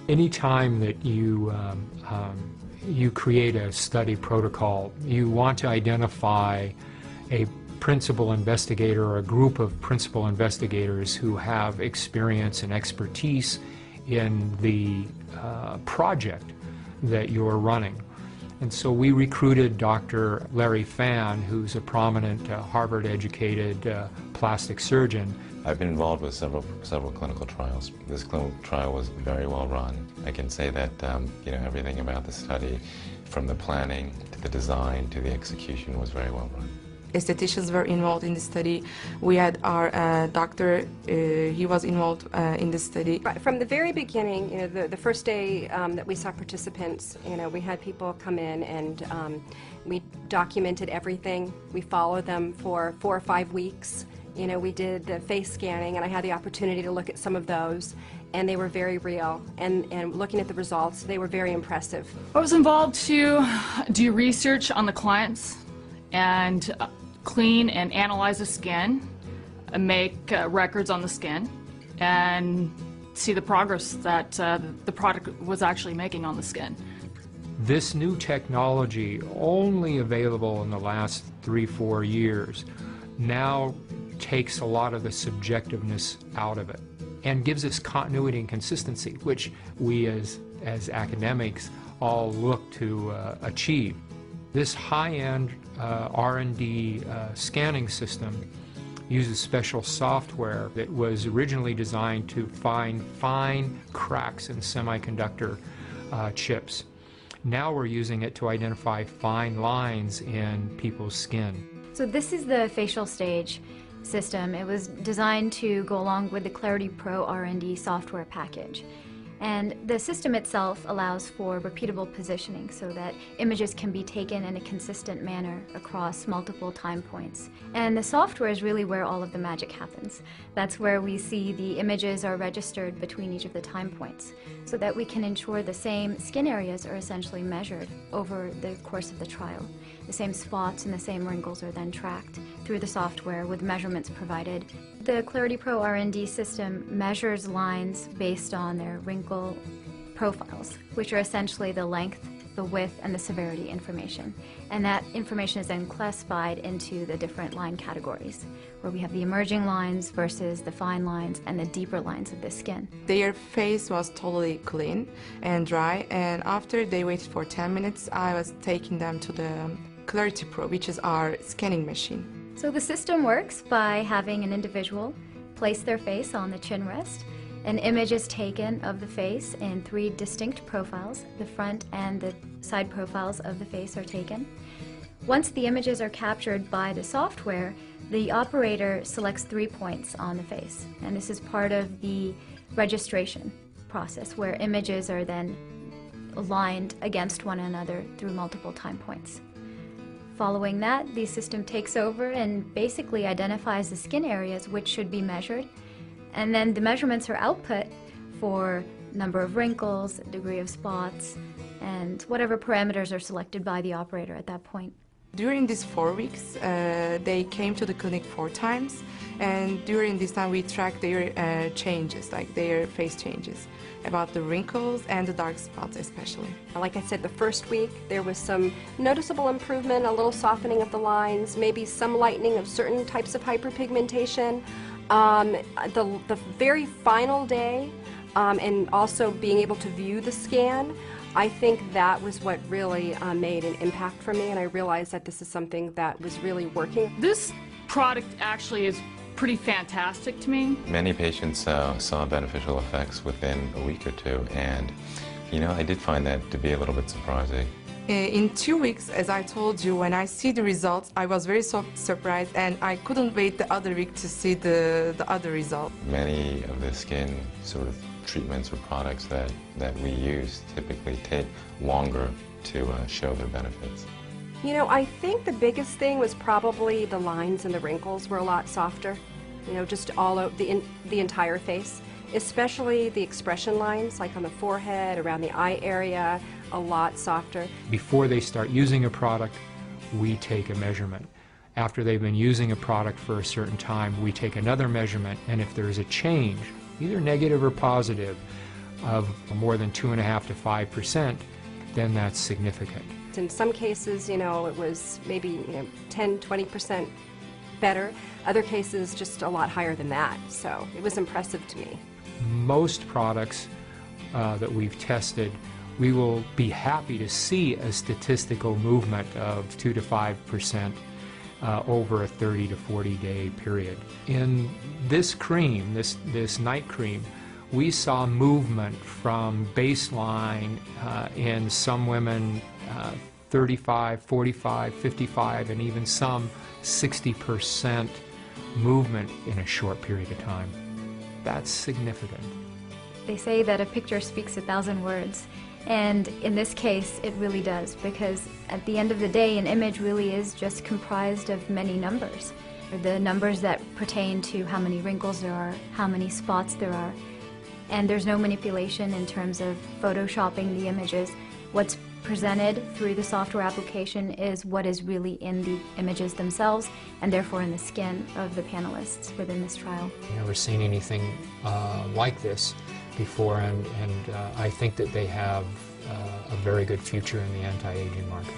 Anytime that you create a study protocol, you want to identify a principal investigator or a group of principal investigators who have experience and expertise in the project that you're running. And so we recruited Dr. Larry Fan, who's a prominent Harvard-educated plastic surgeon. I've been involved with several clinical trials. This clinical trial was very well run. I can say that everything about the study, from the planning to the design to the execution, was very well run. Estheticians were involved in the study. We had our doctor, he was involved in the study. From the very beginning, the first day that we saw participants, we had people come in and we documented everything. We followed them for 4 or 5 weeks. We did the face scanning, and I had the opportunity to look at some of those, and they were very real. And looking at the results, they were very impressive. I was involved to do research on the clients and clean and analyze the skin, make records on the skin, and see the progress that the product was actually making on the skin. This new technology, only available in the last 3-4 years, now takes a lot of the subjectiveness out of it and gives us continuity and consistency, which we as academics all look to achieve. This high-end R&D scanning system uses special software that was originally designed to find fine cracks in semiconductor chips. Now we're using it to identify fine lines in people's skin. So this is the facial stage system. It was designed to go along with the Clarity Pro R&D software package. And the system itself allows for repeatable positioning so that images can be taken in a consistent manner across multiple time points. And the software is really where all of the magic happens. That's where we see the images are registered between each of the time points so that we can ensure the same skin areas are essentially measured over the course of the trial. The same spots and the same wrinkles are then tracked through the software with measurements provided. The Clarity Pro R&D system measures lines based on their wrinkle profiles, which are essentially the length, the width, and the severity information. And that information is then classified into the different line categories, where we have the emerging lines versus the fine lines and the deeper lines of the skin. Their face was totally clean and dry, and after they waited for 10 minutes, I was taking them to the Clarity Pro, which is our scanning machine. So the system works by having an individual place their face on the chin rest. An image is taken of the face in 3 distinct profiles. The front and the side profiles of the face are taken. Once the images are captured by the software, the operator selects 3 points on the face. And this is part of the registration process, where images are then aligned against one another through multiple time points. Following that, the system takes over and basically identifies the skin areas which should be measured, and then the measurements are output for number of wrinkles, degree of spots, and whatever parameters are selected by the operator at that point. During these 4 weeks, they came to the clinic 4 times, and during this time we tracked their changes, like their face changes, about the wrinkles and the dark spots especially. Like I said, the first week there was some noticeable improvement, a little softening of the lines, maybe some lightening of certain types of hyperpigmentation. The very final day, and also being able to view the scan, I think that was what really made an impact for me, and I realized that this is something that was really working. This product actually is pretty fantastic to me. Many patients saw beneficial effects within a week or 2, and I did find that to be a little bit surprising. In 2 weeks, as I told you, when I see the results, I was very surprised, and I couldn't wait the other week to see the other result. Many of the skin sort of treatments or products that we use typically take longer to show their benefits. I think the biggest thing was probably the lines and the wrinkles were a lot softer, just all over the entire face, especially the expression lines, like on the forehead, around the eye area, a lot softer. Before they start using a product, we take a measurement. After they've been using a product for a certain time, we take another measurement, and if there's a change, either negative or positive, of more than 2.5 to 5%, then that's significant. In some cases, it was maybe 10, 20% better. Other cases, just a lot higher than that. So it was impressive to me. Most products that we've tested, we will be happy to see a statistical movement of 2 to 5% over a 30 to 40 day period. In this cream, this night cream, we saw movement from baseline in some women 35, 45, 55, and even some 60% movement in a short period of time. That's significant. They say that a picture speaks 1,000 words, and in this case it really does, because at the end of the day an image really is just comprised of many numbers. The numbers that pertain to how many wrinkles there are, how many spots there are, and there's no manipulation in terms of photoshopping the images. What's presented through the software application is what is really in the images themselves, and therefore in the skin of the panelists within this trial. I've never seen anything like this before, and I think that they have a very good future in the anti-aging market.